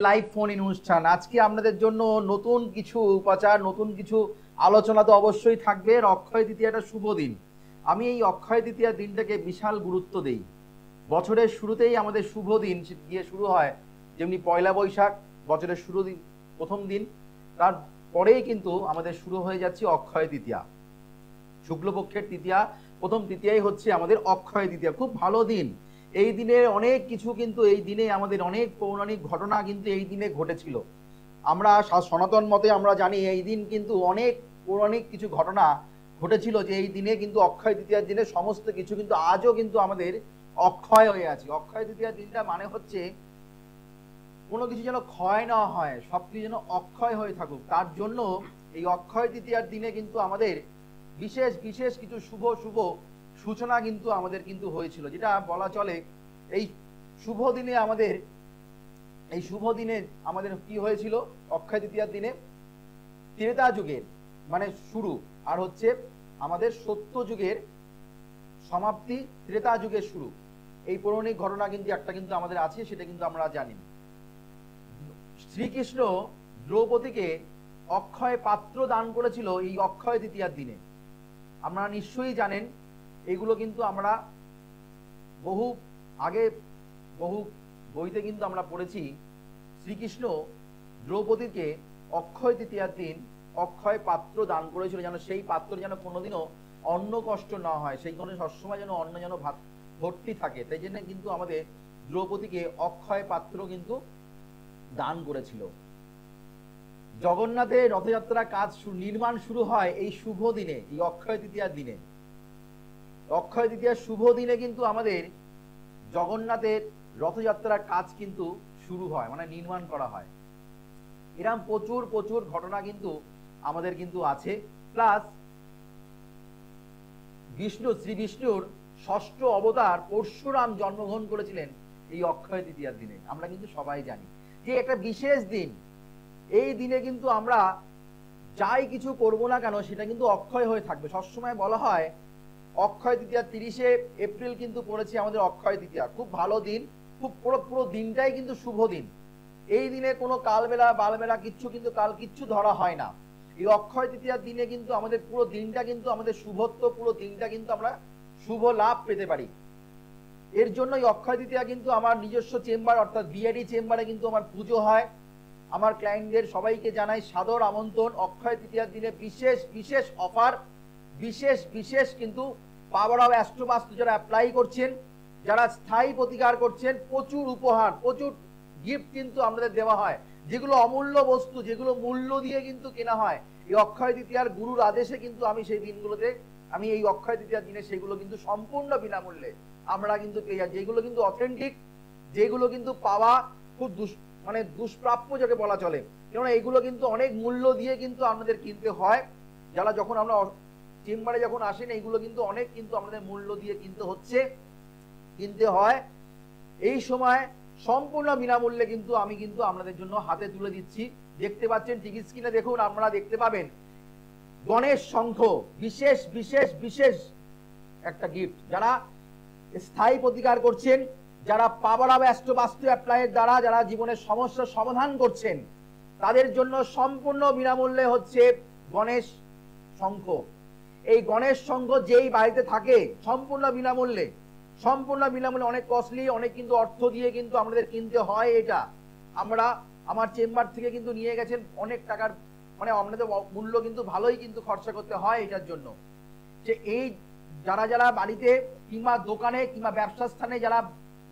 Live phone in অনুষ্ঠান। আজকে আপনাদের জন্য নতুন কিছু উপাচার, নতুন কিছু আলোচনা তো অবশ্যই থাকবে। অক্ষয় তৃতীয়া একটা শুভ দিন। আমি এই অক্ষয় তৃতীয়া দিনটাকে বিশাল গুরুত্ব দেই। বছরের শুরুতেই আমাদের শুভ দিন দিয়ে শুরু হয়, যেমনি পয়লা বৈশাখ বছরের শুরু দিন, প্রথম দিন, তারপরেই কিন্তু আমাদের শুরু হয়ে যাচ্ছে অক্ষয় তৃতীয়া। শুক্লপক্ষের তৃতীয়া, প্রথম তৃতীয়াই হচ্ছে আমাদের অক্ষয় তৃতীয়া। খুব ভালো দিন। এই দিনে অনেক কিছু কিন্তু এই দিনে আমাদের অনেক পৌরাণিক ঘটনা কিন্তু এই দিনে ঘটেছিল। আমরা সনাতন মতে আমরা জানি এই দিন কিন্তু অনেক পৌরাণিক কিছু ঘটনা ঘটেছিল, যে এই দিনে কিন্তু অক্ষয় তৃতীয়ার দিনে সমস্ত কিছু কিন্তু আজও কিন্তু আমাদের অক্ষয় হয়ে আছে। অক্ষয় তৃতীয়ার দিনটা মানে হচ্ছে কোনো কিছু যেন ক্ষয় না হয়, সবকিছু যেন অক্ষয় হয়ে থাকুক। তার জন্য এই অক্ষয় তৃতীয়ার দিনে কিন্তু আমাদের বিশেষ বিশেষ কিছু শুভ শুভ সূচনা কিন্তু আমাদের কিন্তু হয়েছিল, যেটা বলা চলে এই শুভ দিনে আমাদের কি হয়েছিল অক্ষয় তৃতীয়ার দিনে? ত্রেতা যুগের মানে শুরু, আর হচ্ছে আমাদের সত্য যুগের সমাপ্তি, ত্রেতা যুগের শুরু। এই পৌরাণিক ঘটনা কিন্তু একটা কিন্তু আমাদের আছে, সেটা কিন্তু আমরা জানি। শ্রীকৃষ্ণ দ্রৌপদীকে অক্ষয় পাত্র দান করেছিল এই অক্ষয় তৃতীয়ার দিনে। আপনারা নিশ্চয়ই জানেন, এগুলো কিন্তু আমরা বহু আগে বহু বইতে কিন্তু আমরা পড়েছি। শ্রীকৃষ্ণ দ্রৌপদীকে অক্ষয় তৃতীয়ার দিন অক্ষয় পাত্র দান করেছিল, যেন সেই পাত্র যেন কোনোদিনও অন্ন কষ্ট না হয়, সেই কারণে সবসময় যেন অন্ন যেন ভাত ভর্তি থাকে। তাই জন্য কিন্তু আমাদের দ্রৌপদীকে অক্ষয় পাত্র কিন্তু দান করেছিল। জগন্নাথের রথযাত্রা কাজ নির্মাণ শুরু হয় এই শুভ দিনে, এই অক্ষয় তৃতীয়ার দিনে। অক্ষয় তৃতীয়ার শুভ দিনে কিন্তু আমাদের জগন্নাথের রথযাত্রার কাজ কিন্তু শুরু হয়, মানে নির্মাণ করা হয়। এরকম প্রচুর প্রচুর ঘটনা কিন্তু আমাদের কিন্তু আছে। প্লাস শ্রী বিষ্ণুর ষষ্ঠ অবতার পরশুরাম জন্মগ্রহণ করেছিলেন এই অক্ষয় তৃতীয়ার দিনে। আমরা কিন্তু সবাই জানি যে একটা বিশেষ দিন। এই দিনে কিন্তু আমরা যাই কিছু করব না কেন সেটা কিন্তু অক্ষয় হয়ে থাকবে। সবসময় বলা হয় অক্ষয় তৃতীয়া 30শে এপ্রিল কিন্তু পড়েছে আমাদের অক্ষয় তৃতীয়া। খুব ভালো দিন, খুব পুরো দিনটাই কিন্তু শুভ দিন। এই দিনে কোনো কালবেলা বালবেলা কিচ্ছু ধরা হয় না। এই অক্ষয় তৃতীয়ার দিনে কিন্তু আমাদের পুরো দিনটা কিন্তু আমাদের শুভত্ব, পুরো দিনটা কিন্তু আমরা শুভ লাভ পেতে পারি। এর জন্য এই অক্ষয় তৃতীয়া কিন্তু আমার নিজস্ব চেম্বার অর্থাৎ বিআইডি চেম্বারে কিন্তু আমার পুজো হয়। আমার ক্লায়েন্টদের সবাইকে জানাই সাদর আমন্ত্রণ। অক্ষয় তৃতীয়ার দিনে বিশেষ বিশেষ অফার, বিশেষ বিশেষ কিন্তু পাওয়ার অফ অ্যাস্ট্রোবাস্তু যারা অ্যাপ্লাই করছেন, যারা স্থায়ী প্রতিকার করছেন, প্রচুর উপহার, প্রচুর গিফট কিন্তু আমাদের দেওয়া হয়, যেগুলো অমূল্য বস্তু, যেগুলো মূল্য দিয়ে কিন্তু কেনা হয়। এই অক্ষয় তৃতীয়ার গুরুর আদেশে কিন্তু আমি সেই দিনগুলোতে, আমি এই অক্ষয় তৃতীয়ার দিনে সেগুলো কিন্তু সম্পূর্ণ বিনামূল্যে আমরা কিন্তু পেয়ে যাই, যেগুলো কিন্তু অথেন্টিক, যেগুলো কিন্তু পাওয়া খুব দুষ্প্রাপ্য যাকে বলা চলে। কেননা এইগুলো কিন্তু অনেক মূল্য দিয়ে কিন্তু আমাদের কিনতে হয়। যারা যখন আমরা চেম্বারে যখন আসেন, এইগুলো কিন্তু অনেক কিন্তু আমাদের মূল্য দিয়ে কিনতে হয়। এই সময় সম্পূর্ণ বিনামূল্যে কিন্তু আমি কিন্তু আপনাদের জন্য হাতে তুলে দিচ্ছি। দেখতে পাচ্ছেন টিভি স্ক্রিনে, দেখুন, আপনারা দেখতে পাবেন গণেশ শঙ্খ, বিশেষ বিশেষ বিশেষ একটা গিফট। যারা স্থায়ী প্রতিকার করছেন, যারা পাওয়ার অফ অ্যাস্ট্রোবাস্তু অ্যাপ্লাইয়ের দ্বারা যারা জীবনের সমস্যার সমাধান করছেন, তাদের জন্য সম্পূর্ণ বিনামূল্যে হচ্ছে গণেশ শঙ্খ। এই গণেশ শঙ্খ যেই বাড়িতে থাকে সম্পূর্ণ বিনামূল্যে, অনেক কস্টলি, অনেক কিন্তু অর্থ দিয়ে কিন্তু আমাদের কিনতে হয়। এটা আমরা আমার চেম্বার থেকে কিন্তু নিয়ে গেছেন অনেক টাকার, মানে আমাদের মূল্য কিন্তু ভালোই কিন্তু খরচা করতে হয় এটার জন্য। যে এই যারা যারা বাড়িতে কিংবা দোকানে কিংবা ব্যবসা স্থানে যারা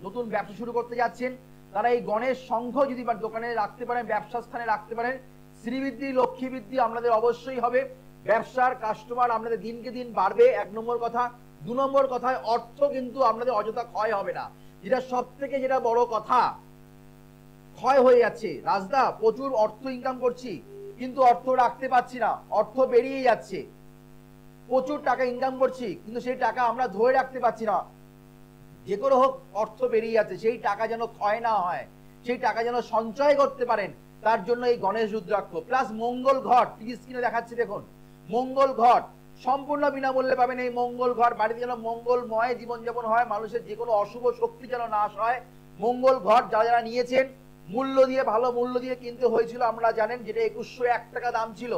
নতুন ব্যবসা শুরু করতে যাচ্ছেন, তারা এই গণেশ শঙ্খ যদি দোকানে রাখতে পারেন, ব্যবসা স্থানে রাখতে পারেন, শ্রীবৃদ্ধি লক্ষ্মী বৃদ্ধি আপনাদের অবশ্যই হবে। ব্যবসার কাস্টমার আপনাদের দিনকে দিন বাড়বে, 1 নম্বর কথা। 2 নম্বর কথায় অর্থ কিন্তু আপনাদের অযথা ক্ষয় হবে না, যেটা সব থেকে যেটা বড় কথা। ক্ষয় হয়ে যাচ্ছে, রাজদা প্রচুর অর্থ ইনকাম করছি কিন্তু অর্থ রাখতে পারছি না, অর্থ বেরিয়ে যাচ্ছে। প্রচুর টাকা ইনকাম করছি কিন্তু সেই টাকা আমরা ধরে রাখতে পারছি না, যে কোনো হোক অর্থ বেরিয়ে যাচ্ছে। সেই টাকা যেন ক্ষয় না হয়, সেই টাকা যেন সঞ্চয় করতে পারেন, তার জন্য এই গণেশ রুদ্রাক্ষ প্লাস মঙ্গল ঘট টিভি স্ক্রিনে দেখাচ্ছে, দেখুন মঙ্গল ঘট সম্পূর্ণ বিনামূল্যে পাবেন। এই মঙ্গল ঘট বাড়িতে যেন মঙ্গলময় জীবনযাপন হয়, মানুষের যে কোনো অশুভ শক্তি যেন নাশ হয়। মঙ্গল ঘট যারা যারা নিয়েছেন, মূল্য দিয়ে, ভালো মূল্য দিয়ে কিনতে হয়েছিল, আমরা জানেন, যেটা 2101 টাকা দাম ছিল,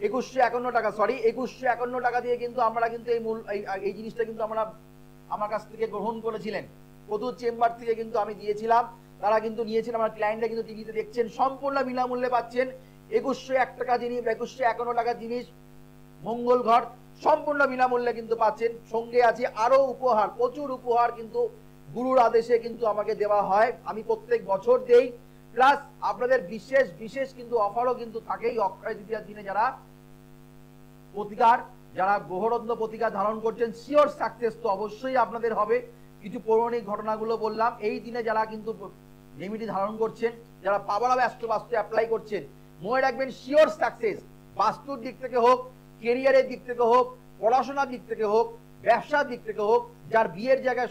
2151 টাকা, সরি 2151 টাকা দিয়ে কিন্তু আমরা কিন্তু এই জিনিসটা কিন্তু আমরা আমার কাছ থেকে গ্রহণ করেছিলেন, প্রচুর চেম্বার থেকে কিন্তু আমি দিয়েছিলাম, তারা কিন্তু নিয়েছেন, আমার ক্লায়েন্টরা কিন্তু টিভিতে দেখছেন, সম্পূর্ণ বিনামূল্যে পাচ্ছেন 2101 টাকা জিনিস, 2151 টাকা জিনিস, মঙ্গল ঘর সম্পূর্ণ বিনামূল্যে কিন্তু পাচ্ছেন। সঙ্গে আছে আরো উপহার, প্রচুর উপহার কিন্তু গুরুর আদেশে কিন্তু আমাকে দেওয়া হয়, আমি প্রত্যেক বছর দেই, প্লাস আপনাদের বিশেষ বিশেষ কিন্তু অফারও কিন্তু থাকেই অক্ষয় তৃতীয়ার দিনে। যারা প্রতিকার, যারা গ্রহরত্ন প্রতিকার ধারণ করছেন, শিওর সাকসেস তো অবশ্যই আপনাদের হবে। কিছু পৌরাণিক ঘটনাগুলো বললাম, এই দিনে যারা কিন্তু রেমেডি ধারণ করছেন, যারা পাওয়ার বাস্তু অ্যাপ্লাই করছেন, মনে রাখবেন শিওর সাকসেস, বাস্তুর দিক থেকে হোক, কেরিয়ারের দিক থেকে হোক, পড়াশোনার দিক থেকে হোক, ব্যবসার দিক থেকে হোক, যার বিয়ের জায়গায়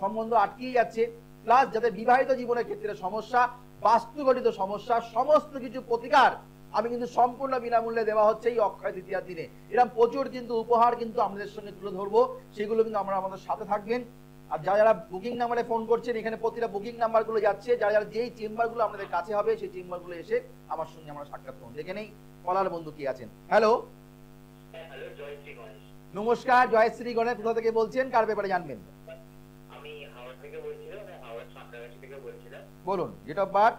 সম্বন্ধ আটকিয়ে যাচ্ছে, প্লাস যাদের বিবাহিত জীবনের ক্ষেত্রে সমস্যা, বাস্তুঘটিত সমস্যা, সমস্ত কিছু প্রতিকার আমি কিন্তু সম্পূর্ণ বিনামূল্যে দেওয়া হচ্ছে এই অক্ষয় তৃতীয়ার দিনে। এরকম প্রচুর কিন্তু উপহার কিন্তু আমাদের সঙ্গে তুলে ধরবো, সেগুলো কিন্তু আমরা আমাদের সাথে থাকবেন। আর যারা বুকিং নাম্বারে ফোন করছেন, এখানে প্রতিটা বুকিং নাম্বারগুলো যাচ্ছে, যারা যেই চেম্বারগুলো আমাদের কাছে হবে সেই চেম্বারগুলো এসে আমার সঙ্গে আমরা সাক্ষাৎ করুন। দেখে নেই কলার বন্ধু কি আছেন। হ্যালো, নমস্কার, জয়শ্রী গণেশ, কোথা থেকে বলছেন, কার ব্যাপারে জানবেন? আমি হাওড়া থেকে বলছিলাম, হাওড়া সামরাগাছি থেকে বলছিলাম। বলুন, ডেট অফ বার্থ?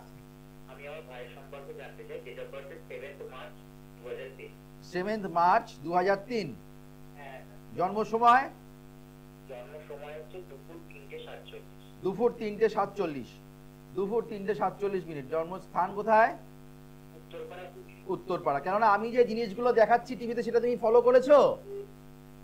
আমি আমার ভাইয়ের সম্পর্কে জানতে চাই। Date of birth 7th March 2003। 7th March 2003। হ্যাঁ। জন্ম সময়? জন্ম সময় হচ্ছে দুপুর 3:47। দুপুর 3:47, দুপুর 3:47 মিনিট। জন্মস্থান কোথায়? উত্তরপাড়া। উত্তরপাড়া। কেননা আমি যে জিনিসগুলো দেখাচ্ছি টিভিতে, সেটা তুমি ফলো করেছো?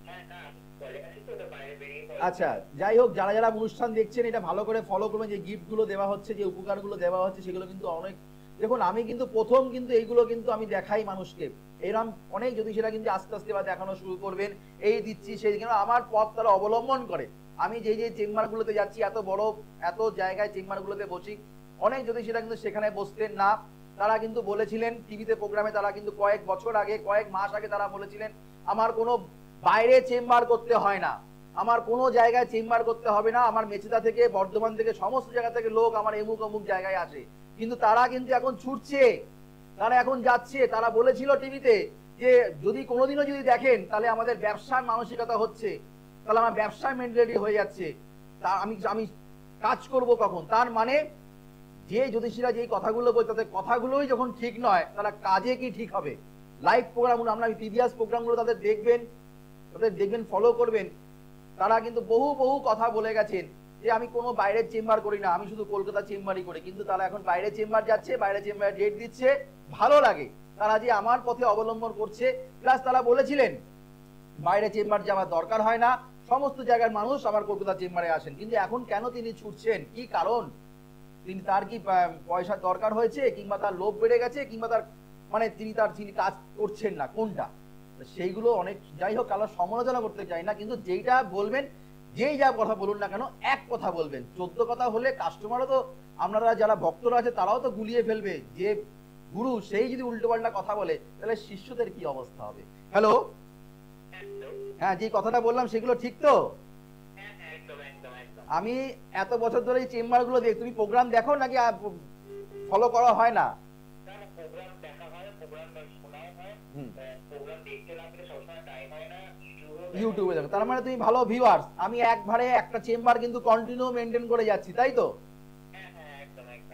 হ্যাঁ, না বলে গেছি তো, ওটা বাইরে বেরিয়ে পড়ে। আচ্ছা, যাই হোক, যারা যারা অনুষ্ঠান দেখছেন এটা ভালো করে ফলো করবেন, যে গিফটগুলো দেওয়া হচ্ছে, যে উপকারগুলো দেওয়া হচ্ছে, সেগুলো কিন্তু অনেক, দেখুন আমি কিন্তু প্রথম কিন্তু এইগুলো কিন্তু আমি দেখাই মানুষকে, এরকম অনেক জ্যোতিষীরা কিন্তু আস্তে আস্তে বা দেখানো শুরু করবেন, এই দিচ্ছি সেই, কেন আমার পথ তারা অবলম্বন করে। আমি যে যে চেম্বারগুলোতে যাচ্ছি, এত বড় এত জায়গায় চেম্বারগুলোতে বসি, অনেক জ্যোতিষীরা কিন্তু সেখানে বসতেন না, তারা কিন্তু বলেছিলেন টিভিতে প্রোগ্রামে, তারা কিন্তু কয়েক বছর আগে, কয়েক মাস আগে তারা বলেছিলেন আমার কোনো বাইরে চেম্বার করতে হয় না, আমার কোনো জায়গায় চেম্বার করতে হবে না, আমার মেচেদা থেকে, বর্ধমান থেকে, সমস্ত জায়গা থেকে লোক আমার এমুক অমুক জায়গায় আসে। কিন্তু তারা কিন্তু এখন ছুটছে, তারা এখন যাচ্ছে, তারা বলেছিল টিভিতে যে যদি কোনোদিনও যদি দেখেন তাহলে আমাদের ব্যবসার মানসিকতা হচ্ছে, তাহলে আমার ব্যবসার মেন্টালিটি হয়ে যাচ্ছে, তা আমি আমি কাজ করব কখন। তার মানে যে জ্যোতিষীরা যেই কথাগুলো বলছে, তাদের কথাগুলোই যখন ঠিক নয়, তারা কাজে কি ঠিক হবে। লাইভ প্রোগ্রামগুলো আমরা প্রিভিয়াস প্রোগ্রামগুলো তাদের দেখবেন, ফলো করবেন, তারা কিন্তু বহু বহু কথা বলে গেছেন যে আমি কোনো বাইরের চেম্বার করি না, আমি শুধু কলকাতা চেম্বারই করি। কিন্তু তারা এখন বাইরে চেম্বার যাচ্ছে, বাইরে চেম্বারে ডেট দিচ্ছে, ভালো লাগে তারা যে আমার পথে অবলম্বন করছে। প্লাস তারা বলেছিলেন বাইরে চেম্বার যাওয়ার দরকার হয় না, সমস্ত জায়গার মানুষ আমার কলকাতা চেম্বারে আসেন। কিন্তু এখন কেন তিনি ছুটছেন, কি কারণ? তিনি তার কি পয়সার দরকার হয়েছে, কিংবা তার লোভ বেড়ে গেছে, কিংবা তার মানে তিনি কাজ করছেন না, কোনটা? সেইগুলো অনেক, যাই হোক, কারোর সমালোচনা করতে চাই না, কিন্তু যেইটা বলবেন, যেই যা কথা বলুন না কেন, এক কথা বলবেন। 14 কথা হলে কাস্টমারও তো, আপনারা যারা ভক্তরা আছে তারাও তো গুলিয়ে ফেলবে, যে গুরু সেই যদি উল্টো পাল্টা কথা বলে, তাহলে শিষ্যদের কি অবস্থা হবে। হ্যালো, হ্যাঁ, যে কথাটা বললাম সেগুলো ঠিক তো? আমি এত বছর ধরে এই চেম্বার গুলো দেখ, তুমি প্রোগ্রাম দেখো নাকি ফলো করা হয় না? ইউটিউবে দেখো, তার মানে তুমি ভালো ভিউয়ার্স। আমি একবারে একটা চেম্বার কিন্তু কন্টিনিউ মেনটেন করে যাচ্ছি, তাই তো?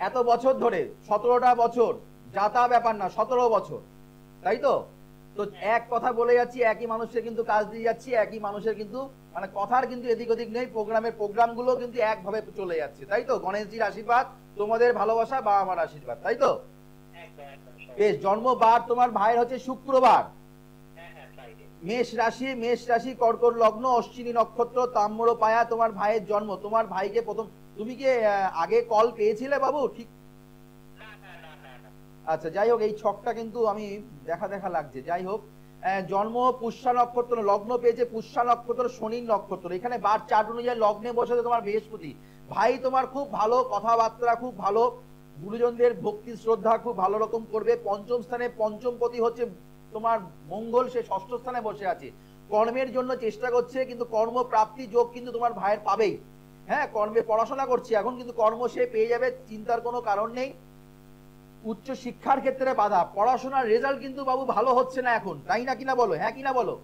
এত বছর ধরে, 17টা বছর, যাতা ব্যাপার না, 17 বছর, তাই তো? তো এক কথা বলে যাচ্ছি, একই মানুষের কিন্তু কাজ দিয়ে যাচ্ছি, একই মানুষের কিন্তু মানে কথার কিন্তু এদিক ওদিক নেই, প্রোগ্রামগুলো কিন্তু একভাবে চলে যাচ্ছে, তাই তো? গণেশজির আশীর্বাদ, তোমাদের ভালোবাসা বা আমার আশীর্বাদ, তাই তো? বেশ, জন্মবার তোমার ভাইয়ের হচ্ছে শুক্রবার, মেষ রাশি, কর্কট লগ্ন, অশ্বিনী নক্ষত্র, তাম্র পায়া তোমার ভাইয়ের জন্ম। তোমার ভাইকে প্রথম, তুমি কি আগে কল পেয়েছিলে বাবু? ঠিক, আচ্ছা, যাই হোক, এই ছকটা কিন্তু আমি দেখা লাগছে। যাই হোক, জন্ম পুষ্যা নক্ষত্র, লগ্ন পেয়েছে পুষ্যা নক্ষত্র, শনি নক্ষত্র। এখানে বার চার্ট অনুযায়ী লগ্নে বসে তোমার বৃহস্পতি। ভাই তোমার খুব ভালো, কথাবার্তা খুব ভালো, গুরুজনদের ভক্তি শ্রদ্ধা খুব ভালো রকম করবে। পঞ্চম স্থানে পঞ্চমপতি হচ্ছে তোমার মঙ্গল, সে ষষ্ঠ স্থানে বসে আছে। কর্মের জন্য চেষ্টা করছে, কিন্তু কর্মপ্রাপ্তি যোগ কিন্তু তোমার ভাইয়ের পাবেই। হ্যাঁ, কর্মে পড়াশোনা করছে এখন, কিন্তু কর্ম সে পেয়ে যাবে, চিন্তার কোনো কারণ নেই। উচ্চ শিক্ষার ক্ষেত্রে বাধা, পড়াশোনার রেজাল্ট কিন্তু বাবু ভালো হচ্ছে না এখন, তাই না কিনা বলো? হ্যাঁ কিনা বলো?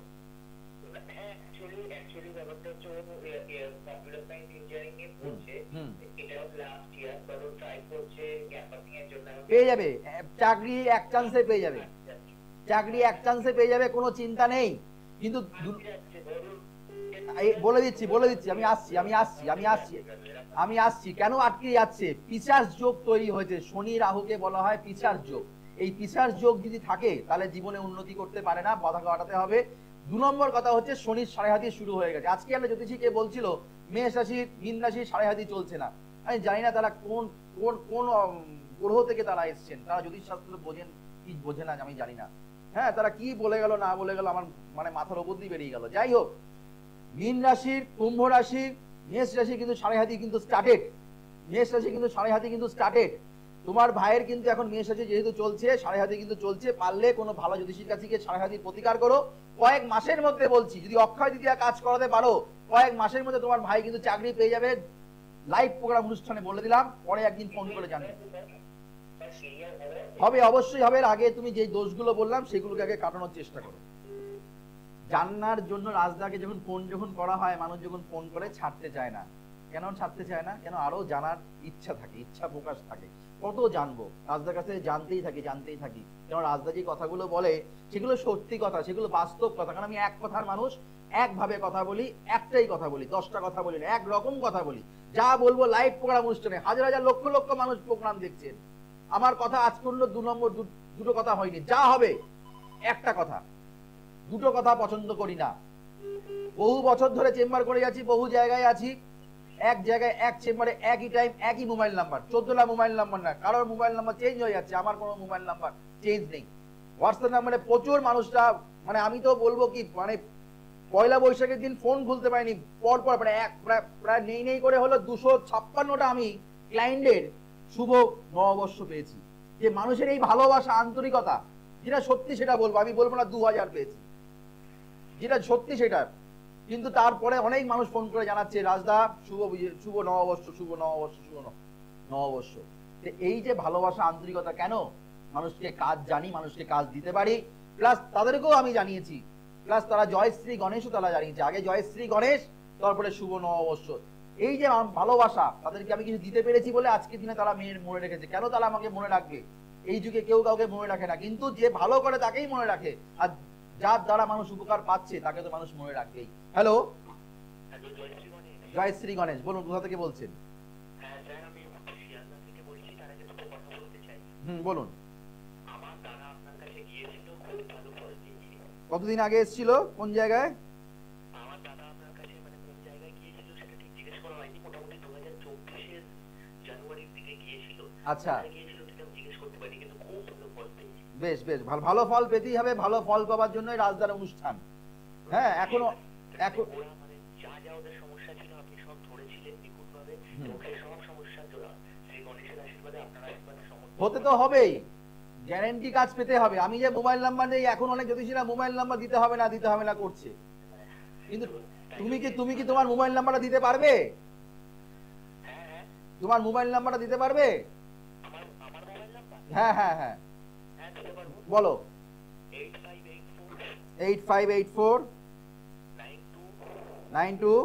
হ্যাঁ, অ্যাকচুয়ালি ব্যাপারটা হচ্ছে ও কম্পিউটার সায়েন্স ইঞ্জিনিয়ারিং নিয়ে পড়ছে। এটা লাস্ট ইয়ার, তো ও ট্রাই করছে ক্যাম্পাসিং এর জন্য। পেয়ে যাবে চাকরি, এক চান্সে পেয়ে যাবে চাকরি, এক চান্সে পেয়ে যাবে, কোনো চিন্তা নেই। কিন্তু বলে দিচ্ছি আমি আসছি কেন আটকে যাচ্ছে। পিশাচ যোগ তৈরি হয়েছে, শনি রাহুকে বলা হয় পিশাচ যোগ। এই পিশাচ যোগ যদি থাকে তাহলে জীবনে উন্নতি করতে পারে না, বাধা কাটাতে হবে। 2 নম্বর কথা হচ্ছে শনির সাড়েহাতি শুরু হয়ে গেছে। আজকে আমরা জ্যোতিষীকে বলছিল মেষ রাশি মীন রাশির সাড়েহাতি চলছে না। আমি জানি না তারা কোন কোন কোন গ্রহ থেকে তারা এসছেন, তারা জ্যোতিষ শাস্ত্র বোঝেন কি বোঝে না আমি জানি না। হ্যাঁ, তারা কি বলে গেল না বলে গেল আমার মানে মাথার উপর দিয়ে বেরিয়ে গেল। যাই হোক, মীন রাশির, কুম্ভ রাশির, মেষ রাশি কিন্তু সাড়েহাতি কিন্তু স্টার্টেড। মেষ রাশি কিন্তু সাড়েহাতি কিন্তু স্টার্টেড। তোমার ভাইয়ের কিন্তু এখন মেষ রাশি যেহেতু চলছে, সাড়েহাতি কিন্তু চলছে। পারলে কোনো ভালো জ্যোতিষীর কাছে গিয়ে সাড়েহাতির প্রতিকার করো। কয়েক মাসের মধ্যে বলছি, যদি অক্ষয় তৃতীয়া কাজ করাতে পারো, কয়েক মাসের মধ্যে তোমার ভাই কিন্তু চাকরি পেয়ে যাবে। লাইভ প্রোগ্রাম অনুষ্ঠানে বলে দিলাম, পরে একদিন ফোন করে জানবে। হবে, অবশ্যই হবে। আগে তুমি যে দোষগুলো বললাম সেগুলোকে আগে কাটানোর চেষ্টা করো। জানার জন্য রাজদাকে যখন করা হয়, মানুষ যখন ফোন করে ছাড়তে চায় না। কেন ছাড়তে চায় না? কেন আরো জানার ইচ্ছা থাকে, ইচ্ছা প্রকাশ থাকে। কত জানবো, রাজদার কাছে জানতেই থাকি। কেন রাজদা যে কথাগুলো বলে সেগুলো সত্যি কথা, সেগুলো বাস্তব কথা। কারণ আমি এক কথার মানুষ, একভাবে কথা বলি, একটাই কথা বলি, 10টা কথা বলি না, একরকম কথা বলি। যা বলবো লাইভ প্রোগ্রাম অনুষ্ঠানে হাজার হাজার লক্ষ লক্ষ মানুষ প্রোগ্রাম দেখছেন। আমার কথা আজ পর্যন্ত দুটো কথা হয়নি। যা হবে একটা কথা, দুটো কথা পছন্দ করি না। বহু বছর ধরে চেম্বার করে যাচ্ছি, বহু জায়গায় আছি, এক জায়গায় এক চেম্বারে একই টাইম একই মোবাইল নাম্বার, 14টা মোবাইল নাম্বার না, কারোর মোবাইল নাম্বার চেঞ্জ হয়ে যাচ্ছে, আমার কোনো মোবাইল নাম্বার চেঞ্জ নেই। হোয়াটসঅ্যাপ নাম্বারে প্রচুর মানুষরা, মানে আমি তো বলবো কি, মানে পয়লা বৈশাখের দিন ফোন খুলতে পারিনি, পরপর প্রায় নেই করে হলো 256টা আমি ক্লায়েন্টের শুভ নববর্ষ পেয়েছি। যে মানুষের এই ভালোবাসা, আন্তরিকতা, যেটা সত্যি সেটা বলবো, আমি বলবো না 2000 পেয়েছি, যেটা সত্যি সেটা। কিন্তু তারপরে অনেক মানুষ ফোন করে জানাচ্ছে রাজদা শুভ নববর্ষ, শুভ নববর্ষ, শুভ নববর্ষ। এই যে ভালোবাসা, আন্তরিকতা, কেন মানুষকে কাজ জানি, মানুষকে কাজ দিতে পারি, প্লাস তাদেরকেও আমি জানিয়েছি, প্লাস তারা জয়শ্রী গণেশও তারা জানিয়েছে। আগে জয়শ্রী গণেশ, তারপরে শুভ নববর্ষ। এই যে ভালোবাসা, তাদেরকে আমি কিছু দিতে পেরেছি বলে আজকের দিনে তারা মেয়ের মনে রেখেছে। কেন তারা আমাকে মনে রাখবে? এই যুগে কেউ কাউকে মনে রাখে না, কিন্তু যে ভালো করে তাকেই মনে রাখে। আর যার দ্বারা মানুষ উপকার পাচ্ছে তাকে তো মানুষ মনে রাখবেই। হ্যালো, জয়শ্রী গণেশ, বলুন কোথা থেকে বলছেন? বলুন। কতদিন আগে এসেছিল? কোন জায়গায়? আচ্ছা, বেশ বেশ ভালো ফল পেতেই হবে। ভালো ফল পাওয়ার জন্য রাজদার অনুষ্ঠান। হ্যাঁ, এখনো হতে তো হবেই, গ্যারেন্টি কাজ পেতে হবে। আমি যে মোবাইল নাম্বার নেই, এখন অনেক জ্যোতিষীরা মোবাইল নাম্বার দিতে হবে না করছে, কিন্তু তুমি কি তোমার মোবাইল নাম্বারটা দিতে পারবে? তোমার মোবাইল নাম্বারটা দিতে পারবে? হ্যাঁ হ্যাঁ হ্যাঁ, বলো। 8584 92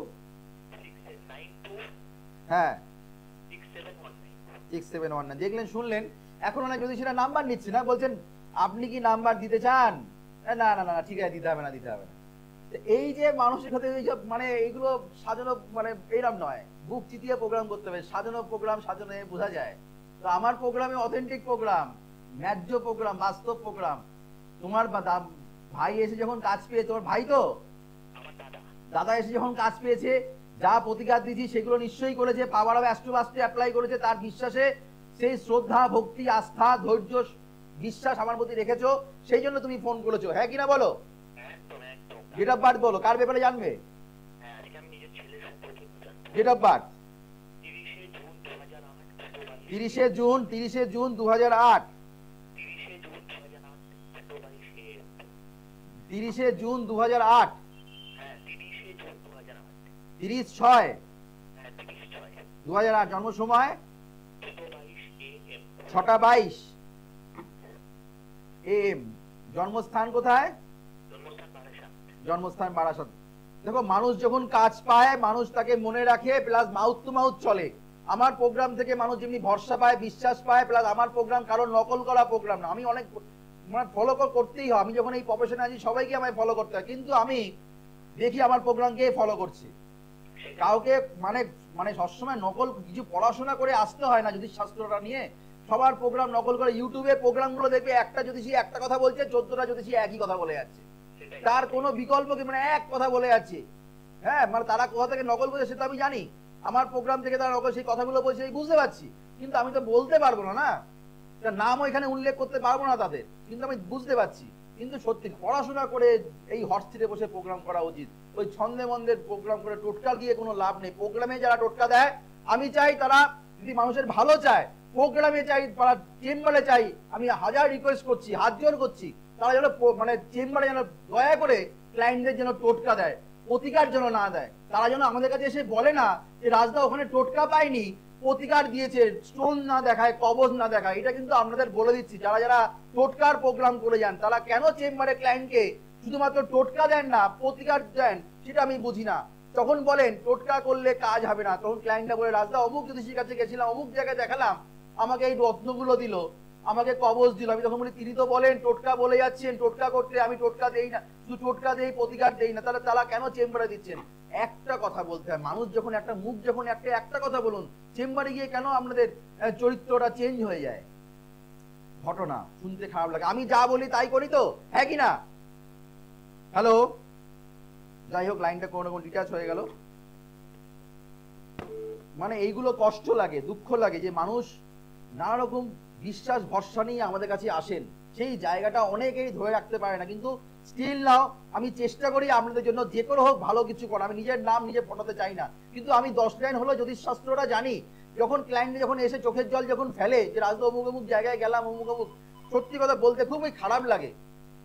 হ্যাঁ 6719। দেখলেন, শুনলেন? এখন অনেক জ্যোতিষীরা নাম্বার নিচ্ছে না, বলছেন আপনি কি নাম্বার দিতে চান? না না না, ঠিক আছে, দিতে হবে না। এই যে মানুষের সাথে মানে এইগুলো সাজানো, মানে এইরকম নয়, বুক চিতিয়ে প্রোগ্রাম করতে হবে। সাজানো প্রোগ্রাম সাজানো বোঝা যায়। তো আমার প্রোগ্রামে অথেন্টিক প্রোগ্রাম, ন্যায্য প্রোগ্রাম, বাস্তব প্রোগ্রাম। তোমার ভাই এসে যখন কাজ পেয়ে, তোমার ভাই তো দাদা এসে যখন কাজ পেয়েছে, যা প্রতিকার দিয়েছি সেগুলো নিশ্চয়ই করেছে, পাওয়ার অফ অ্যাস্ট্রোবাস্টে অ্যাপ্লাই করেছে। তার বিশ্বাসে, সেই শ্রদ্ধা, ভক্তি, আস্থা, ধৈর্য, বিশ্বাস আমার প্রতি রেখেছো, সেই জন্য তুমি ফোন করেছো। হ্যাঁ কিনা বলো? ডেট অফ বার্থ বলো, কার ব্যাপারে জানবে? ডেট অফ বার্থ 30শে জুন 2008। 30শে জুন 2008। 30/6। 2008 জন্ম সময় 6:22 AM 6:22 AM। জন্মস্থান কোথায়? জন্মস্থান বারাসাত। জন্মস্থান বারাসাত। দেখো, মানুষ যখন কাজ পায় মানুষ তাকে মনে রাখে, প্লাস মাউথ টু মাউথ চলে। আমার প্রোগ্রাম থেকে মানুষ যেমনি ভরসা পায়, বিশ্বাস পায়, প্লাস আমার প্রোগ্রাম কারণ নকল করা প্রোগ্রাম না। আমি অনেক মানে ফলো করতেই হয়, আমি যখন এই প্রফেশনে আছি সবাইকে আমায় ফলো করতে হয়, কিন্তু আমি দেখি আমার প্রোগ্রাম কে ফলো করছে। কাউকে মানে মানে সবসময় নকল কিছু পড়াশোনা করে আসতে হয় না জ্যোতিষশাস্ত্রটা নিয়ে। সবার প্রোগ্রাম নকল করে ইউটিউবে প্রোগ্রামগুলো দেখবে, একটা জ্যোতিষী একটা কথা বলছে, 14টা জ্যোতিষী একই কথা বলে যাচ্ছে, তার কোনো বিকল্প কি, মানে এক কথা বলে যাচ্ছে। হ্যাঁ, মানে তারা কোথা থেকে নকল করছে সেটা আমি জানি, আমার প্রোগ্রাম থেকে তারা নকল সেই কথাগুলো বলছে আমি বুঝতে পারছি, কিন্তু আমি তো বলতে পারবো না, না নাম ওইখানে উল্লেখ করতে পারবো না তাদের, কিন্তু আমি বুঝতে পারছি। কিন্তু সত্যি পড়াশোনা করে এই হট সিটে বসে প্রোগ্রাম করা উচিত। ওই ছন্দে মন্দের প্রোগ্রাম করে টোটকা গিয়ে কোনো লাভ নেই। প্রোগ্রামে যারা টোটকা দেয়, আমি চাই তারা যদি মানুষের ভালো চায়, প্রোগ্রামে চাই, তারা চেম্বারে চাই, আমি হাজার রিকোয়েস্ট করছি, হাত জোর করছি, তারা যেন মানে চেম্বারে যেন দয়া করে ক্লায়েন্টদের যেন টোটকা দেয়, প্রতিকার যেন না দেয়। তারা যেন আমাদের কাছে এসে বলে না যে রাজদা ওখানে টোটকা পাইনি, প্রতিকার দিয়েছে, স্টোন না দেখায়, কবজ না দেখায়। এটা কিন্তু আপনাদের বলে দিচ্ছি, যারা যারা টোটকার প্রোগ্রাম করে যান তারা কেন চেম্বারে ক্লায়েন্টকে শুধুমাত্র টোটকা দেন না, প্রতিকার দেন, সেটা আমি বুঝি না। তখন বলেন টোটকা করলে কাজ হবে না, তখন ক্লায়েন্টটা বলে রাজদা অমুক জ্যোতিষীর কাছে গেছিলাম, অমুক জায়গায় দেখালাম, আমাকে এই রত্নগুলো দিল, আমাকে কবজ দিল। আমি তখন বলি তিনি তো বলেন টোটকা বলে যাচ্ছেন, টোটকা করতে, আমি টোটকা দেই না, শুধু টোটকা দেই, প্রতিকার দেই না, তাহলে তারা কেন চেম্বারে দিচ্ছেন? একটা কথা বলতে হয়, মানুষ যখন একটা মুখ যখন একটা কথা বলুন, চেম্বারে গিয়ে কেন আপনাদের চরিত্রটা চেঞ্জ হয়ে যায়? ঘটনা শুনতে খারাপ লাগে, আমি যা বলি তাই করি তো, হ্যাঁ কি না? হ্যালো, যাই হোক, লাইনটা কোনো রকম ডিটাচ হয়ে গেল। মানে এইগুলো কষ্ট লাগে, দুঃখ লাগে যে মানুষ নানা রকম বিশ্বাস ভরসা নিয়ে আমাদের কাছে আসেন, সেই জায়গাটা অনেকেই ধরে রাখতে পারে না। কিন্তু স্টিল নাও আমি চেষ্টা করি আপনাদের জন্য যে কোনো হোক ভালো কিছু করা। আমি নিজের নাম নিজে ফটাতে চাই না, কিন্তু আমি 10 লাইন হলো জ্যোতিষশাস্ত্রটা জানি। যখন ক্লায়েন্ট যখন এসে চোখের জল যখন ফেলে যে রাজদা অমুক অমুক জায়গায় গেলাম, অমুক অমুক, সত্যি কথা বলতে খুবই খারাপ লাগে।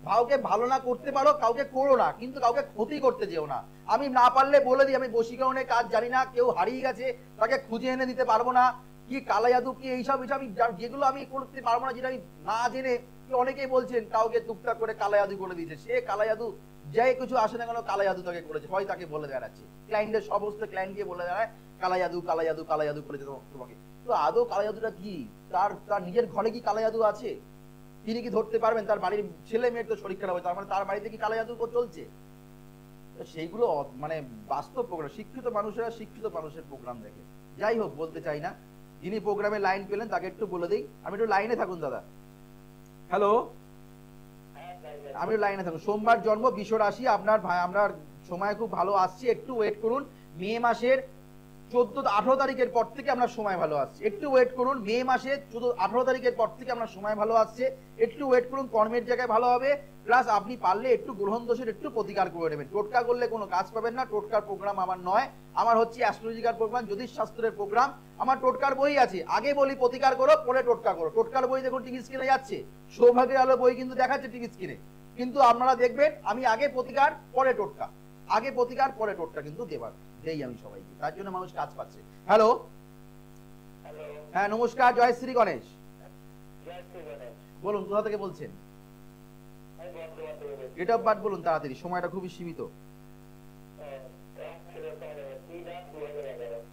কাউকে ভালো না করতে পারো, কাউকে করো না, কিন্তু কাউকে ক্ষতি করতে যেও না। আমি না পারলে বলে দিই, আমি বশীকরণের কাজ জানি না, কেউ হারিয়ে গেছে তাকে খুঁজে এনে দিতে পারবো না, কি কালা জাদু কি এইসব আমি যেগুলো আমি করতে পারবো না, যেটা আমি না জেনে, অনেকেই বলছেন কাউকে টুকটাক করে কালা জাদু করে দিয়েছে, সে কালা জাদু যাই কিছু আসে না কেন কালা জাদু তাকে করেছে, হয় তাকে বলে বেড়াচ্ছে, ক্লায়েন্টের সমস্ত ক্লায়েন্টকে বলে বেড়ায় কালা জাদু কালা জাদু কালা জাদু করেছে তোমাকে। তো আদৌ কালা জাদুটা কি? তার তার নিজের ঘরে কি কালা জাদু আছে? তিনি কি ধরতে পারবেন? তার বাড়ির ছেলে মেয়ের তো শরীর খারাপ হয়, তার মানে তার বাড়িতে কি কালা জাদু চলছে? সেইগুলো মানে বাস্তব প্রোগ্রাম, শিক্ষিত মানুষেরা শিক্ষিত মানুষের প্রোগ্রাম দেখে। যাই হোক, বলতে চাই না, যিনি প্রোগ্রামে লাইন পেলেন তাকে একটু বলে দিই। আমি একটু লাইনে থাকুন দাদা। হ্যালো, আমি লাইনে থাকুন। সোমবার জন্ম, বৃষ রাশি, আপনার ভাই, আপনার সময় খুব ভালো আসছে, একটু ওয়েট করুন। মে মাসের 18 তারিখের পর থেকে আপনার সময় ভালো আসছে, একটু ওয়েট করুন। মে মাসে 18 তারিখের পর থেকে আপনার সময় ভালো আসছে, একটু ওয়েট করুন। কর্মের জায়গায় ভালো হবে, প্লাস আপনি পারলে একটু গ্রহণ দোষের একটু প্রতিকার করে নেবেন। টোটকা করলে কোনো কাজ পাবেন না, টোটকার প্রোগ্রাম আমার নয়, আমার হচ্ছে অ্যাস্ট্রোলজিক্যাল প্রোগ্রাম, জ্যোতিষ শাস্ত্রের প্রোগ্রাম। আমার টোটকার বই আছে, আগে বলি প্রতিকার করো, পরে টোটকা করো। টোটকার বই দেখুন টিভি স্ক্রিনে যাচ্ছে, সৌভাগ্যের আলো বই কিন্তু দেখাচ্ছে টিভি স্ক্রিনে, কিন্তু আপনারা দেখবেন আমি আগে প্রতিকার পরে টোটকা, আগে প্রতিকার পরে টোটকা কিন্তু দেই আমি সবাইকে, তার জন্য মানুষ কাজ পাচ্ছে। হ্যালো, হ্যাঁ নমস্কার, জয় শ্রী গণেশ। বলুন কোথা থেকে বলছেন? ডেট অফ বার্থ বলুন তাড়াতাড়ি, সময়টা খুবই সীমিত।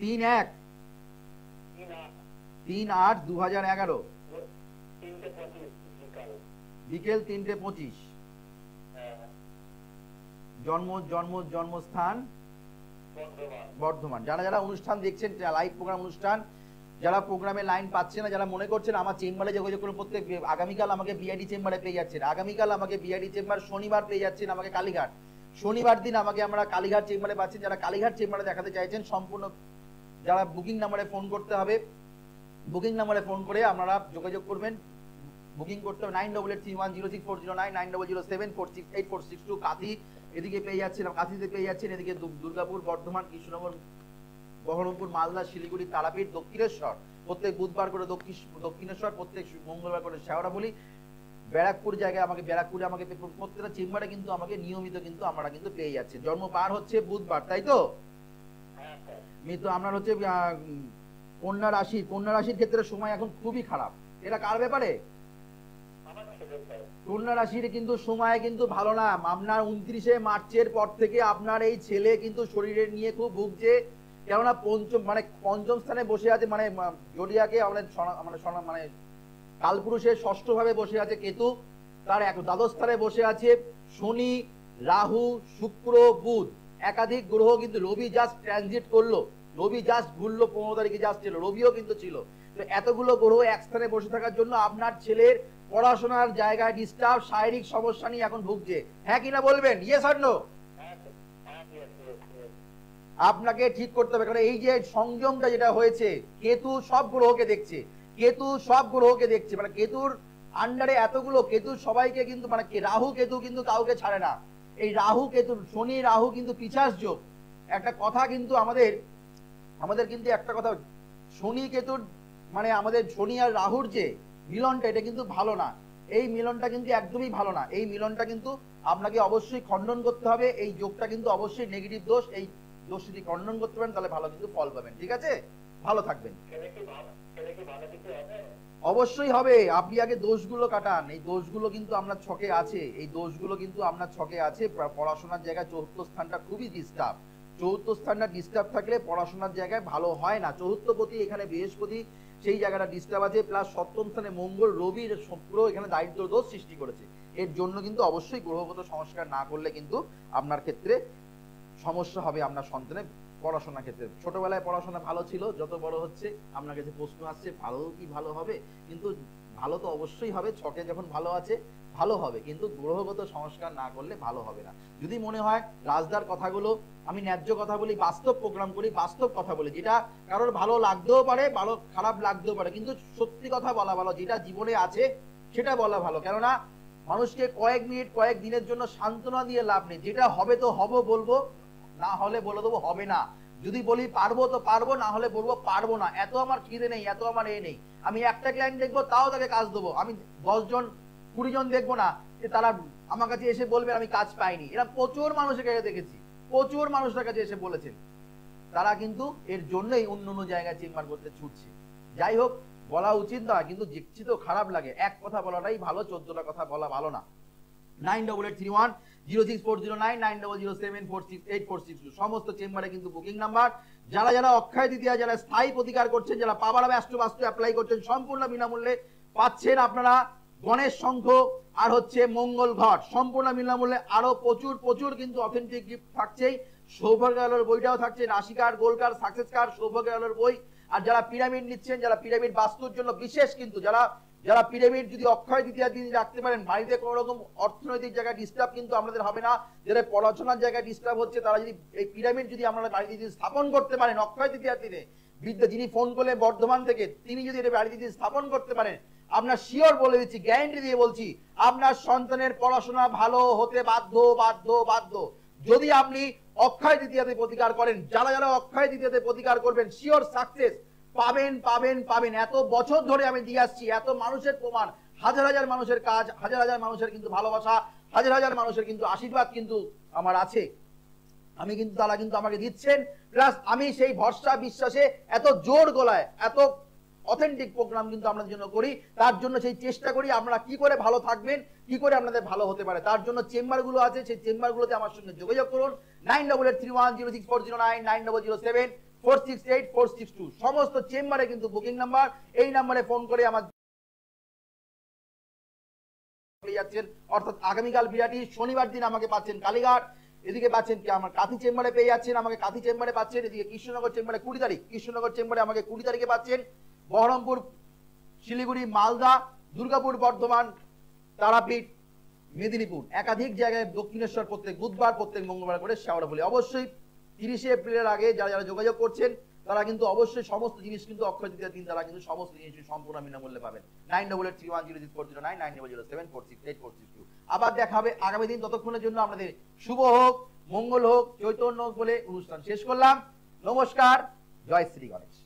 3/8/2011 বিকেল 3:25। জন্মস্থান বর্ধমান। যারা যারা অনুষ্ঠান দেখছেন, লাইভ প্রোগ্রাম অনুষ্ঠান, যারা প্রোগ্রামে লাইন পাচ্ছে না, যারা মনে করছেন আমার চেম্বারে যোগাযোগ করুন, প্রত্যেক আগামীকাল আমাকে বিআইডি চেম্বারে পেয়ে যাচ্ছেন, আগামীকাল আমাকে বিআইডি চেম্বার, শনিবার পেয়ে যাচ্ছেন আমাকে কালীঘাট, শনিবার দিন আমাকে আমরা কালীঘাট চেম্বারে পাচ্ছেন। যারা কালীঘাট চেম্বারে দেখাতে চাইছেন, সম্পূর্ণ যারা বুকিং নাম্বারে ফোন করতে হবে, বুকিং নাম্বারে ফোন করে আপনারা যোগাযোগ করবেন, বুকিং করতে হবে 9883106409, 9007468462। কাঁথি এদিকে পেয়ে যাচ্ছেন, কাঁথিতে পেয়ে যাচ্ছেন, এদিকে দুর্গাপুর, বর্ধমান, কৃষ্ণনগর, বহরমপুর, মালদা, শিলিগুড়ি, তারাপীঠ, দক্ষিণেশ্বর প্রত্যেক বুধবার করে, দক্ষিণেশ্বর প্রত্যেক মঙ্গলবার করে, শেওড়াফুলি, ব্যারাকপুর জায়গায় আমাকে, ব্যারাকপুরে আমাকে প্রত্যেকটা চেম্বারে কিন্তু আমাকে নিয়মিত কিন্তু আমরা কিন্তু পেয়ে যাচ্ছি। জন্ম বার হচ্ছে বুধবার, তাই তো? তো আপনার হচ্ছে কন্যা রাশির ক্ষেত্রে সময় এখন খুবই খারাপ। এটা কার ব্যাপারে? আমার ছেলে স্যার। কন্যা রাশির কিন্তু সময় কিন্তু ভালো না। আপনার 29শে মার্চের পর থেকে আপনার এই ছেলে কিন্তু শরীরের নিয়ে খুব ভুগছে। কেননা পঞ্চম স্থানে বসে আছে, মানে জোডিয়াকে মানে কালপুরুষের ষষ্ঠ ভাবে বসে আছে কেতু, তার দ্বাদশ স্থানে বসে আছে শনি, রাহু, শুক্র, বুধ, একাধিক গ্রহ কিন্তু। রবি জাস্ট ট্রানজিট করলো, রবি জাস্ট ঘুরলো 15 তারিখে জাস্ট ছিল, রবিও কিন্তু ছিল। তো এতগুলো গ্রহ এক স্থানে বসে থাকার জন্য আপনার ছেলের পড়াশোনার জায়গায় ডিস্টার্ব, শারীরিক সমস্যা নিয়ে এখন ভুগছে। হ্যাঁ কিনা বলবেন, ইয়েস অর নো? আপনাকে ঠিক করতে হবে, কারণ এই যে সংযমটা যেটা হয়েছে, কেতু সব গ্রহকে দেখছে, মানে কেতুর আন্ডারে এতগুলো কেতু সবাইকে কিন্তু, মানে রাহু কেতু কিন্তু কাউকে ছাড়ে না। এই রাহু কেতু, শনি রাহু কিন্তু পিশাচ যোগ। একটা কথা কিন্তু আমাদের কিন্তু একটা কথা, শনি কেতুর মানে আমাদের শনি আর রাহুর যে মিলনটা, এটা কিন্তু ভালো না। এই মিলনটা কিন্তু একদমই ভালো না। এই মিলনটা কিন্তু আপনাকে অবশ্যই খণ্ডন করতে হবে। এই যোগটা কিন্তু অবশ্যই নেগেটিভ দোষ। এই দোষ যদি খণ্ডন করতে পারেন তাহলে ভালো কিন্তু ফল পাবেন। ঠিক আছে, ভালো থাকবেন। অবশ্যই হবে। আপনি আগে দোষগুলো কাটান। এই দোষগুলো কিন্তু আপনার ছকে আছে, পড়াশোনার জায়গায় চতুর্থ স্থানটা খুবই ডিস্টার্ব। চতুর্থ স্থানটা ডিস্টার্ব থাকলে পড়াশোনার জায়গায় ভালো হয় না। চতুর্থপতি এখানে বৃহস্পতি, সেই জায়গাটা ডিস্টার্ব আছে, প্লাস সপ্তম স্থানে মঙ্গল, রবি, শুক্র এখানে দারিদ্র দোষ সৃষ্টি করেছে। এর জন্য কিন্তু অবশ্যই গ্রহগত সংস্কার না করলে কিন্তু আপনার ক্ষেত্রে সমস্যা হবে। আপনার সন্তানের পড়াশোনার ক্ষেত্রে ছোটবেলায় পড়াশোনা ভালো ছিল, যত বড় হচ্ছে আপনার কাছে প্রশ্ন আসছে ভালো কি ভালো হবে, কিন্তু ভালো তো অবশ্যই হবে। ছকে যখন ভালো আছে ভালো হবে, কিন্তু গ্রহগত সংস্কার না করলে ভালো হবে না। যদি মনে হয় রাজদার কথাগুলো আমি ন্যায্য কথা বলি, বাস্তব প্রোগ্রাম করি, বাস্তব কথা বলি, যেটা কারোর ভালো লাগতেও পারে, ভালো খারাপ লাগতেও পারে, কিন্তু সত্যি কথা বলা ভালো, যেটা জীবনে আছে সেটা বলা ভালো। কেননা মানুষকে কয়েক মিনিট কয়েক দিনের জন্য সান্ত্বনা দিয়ে লাভ নেই। যেটা হবে তো হবো বলবো, না হলে বলে দেবো হবে না। যদি বলি পারবো তো পারবো, না হলে বলবো পারবো না। এত আমার খিদে নেই, এত আমার এ নেই। আমি একটা ক্লায়েন্ট দেখবো, তাও তাকে কাজ দেবো। আমি 10 জন 20 জন দেখবো না যে তারা আমার কাছে এসে বলবে আমি কাজ পাইনি। এরা প্রচুর মানুষের কাছে দেখেছি, প্রচুর মানুষের কাছে এসে বলেছেন। তারা কিন্তু এর জন্যই অন্য অন্য জায়গায় চেম্বার করতে ছুটছে। যাই হোক, বলা উচিত না, কিন্তু দেখছি তো খারাপ লাগে। এক কথা বলাটাই ভালো, 14টা কথা বলা ভালো না। 9881064009 9007468462 সমস্ত চেম্বারে কিন্তু বুকিং নাম্বার। যারা অক্ষয় তৃতীয়া, যারা স্থায়ী প্রতিকার করছেন, যারা পাওয়ার বাস্তু অ্যাপ্লাই করছেন, সম্পূর্ণ বিনামূল্যে পাচ্ছেন আপনারা গণেশ শঙ্খ আর হচ্ছে মঙ্গল ঘট, সম্পূর্ণ বিনামূল্যে। আরো প্রচুর কিন্তু অথেন্টিক গিফট থাকছেই। সৌভাগ্য আলোর বইটাও থাকছে, রাশি কার্ড, গোল কার্ড, সাকসেস কার্ড, সৌভাগ্য আলোর বই। আর যারা পিরামিড নিচ্ছেন, যারা পিরামিড বাস্তুর জন্য বিশেষ, কিন্তু যারা পিরামিড যদি অক্ষয় তৃতীয়ার দিন রাখতে পারেন, বাড়িতে কোনো রকম অর্থনৈতিক জায়গায় ডিস্টার্ব কিন্তু আপনাদের হবে না। যারা পড়াশোনার জায়গায় ডিস্টার্ব হচ্ছে, তারা যদি এই পিরামিড যদি আপনারা বাড়িতে যদি স্থাপন করতে পারেন অক্ষয় তৃতীয়ার দিনে, যিনি ফোন করলেন বর্ধমান থেকে, তিনি যদি এটা বাড়িতে যদি স্থাপন করতে পারেন, আপনার শিওর বলে দিচ্ছি, গ্যারান্টি দিয়ে বলছি, আপনার সন্তানের পড়াশোনা ভালো হতে বাধ্য। যদি আপনি অক্ষয় তৃতীয়াতে প্রতিকার করেন, যারা অক্ষয় তৃতীয়াতে প্রতিকার করবেন, শিওর সাকসেস পাবেন। এত বছর ধরে আমি দিয়ে আসছি, এত মানুষের প্রমাণ, হাজার মানুষের কাজ, হাজার মানুষের কিন্তু ভালোবাসা, হাজার মানুষের কিন্তু আশীর্বাদ কিন্তু আমার আছে। আমি কিন্তু তারা কিন্তু আমাকে দিচ্ছেন, প্লাস আমি সেই ভরসা বিশ্বাসে এত জোর গলায় এত অথেন্টিক প্রোগ্রাম কিন্তু আপনাদের জন্য করি। তার জন্য সেই চেষ্টা করি আপনারা কি করে ভালো থাকবেন, কি করে আপনাদের ভালো হতে পারে। তার জন্য চেম্বারগুলো আছে, সেই চেম্বারগুলোতে আমার সঙ্গে যোগাযোগ করুন। 9881064009 9007468462 সমস্ত চেম্বারে কিন্তু বুকিং নাম্বার। এই নাম্বারে ফোন করে আমার যাচ্ছেন, অর্থাৎ আগামীকাল বিরাটি, শনিবার দিন আমাকে পাচ্ছেন কালীঘাট, এদিকে পাচ্ছেন কি আমার কাঁথি চেম্বারে পেয়ে যাচ্ছেন, আমাকে কাঁথি চেম্বারে পাচ্ছেন। এদিকে কৃষ্ণনগর চেম্বারে 20 তারিখ, কৃষ্ণনগর চেম্বারে আমাকে 20 তারিখে পাচ্ছেন। বহরমপুর, শিলিগুড়ি, মালদা, দুর্গাপুর, বর্ধমান, তারাপীঠ, মেদিনীপুর, একাধিক জায়গায় দক্ষিণেশ্বর প্রত্যেক বুধবার, প্রত্যেক মঙ্গলবার করে শেওড়া বলি। অবশ্যই 30শে এপ্রিলের আগে যারা যোগাযোগ করছেন, তারা কিন্তু অবশ্যই সমস্ত জিনিস কিন্তু অক্ষয় তৃতীয়ার দিন তারা কিন্তু সমস্ত জিনিস সম্পূর্ণ বিনামূল্যে পাবেন। 9881064009 9007468462 আবার দেখা হবে আগামী দিন। ততক্ষণের জন্য আপনাদের শুভ হোক, মঙ্গল হোক, চৈতন্য হোক বলে অনুষ্ঠান শেষ করলাম। নমস্কার, জয় শ্রী গণেশ।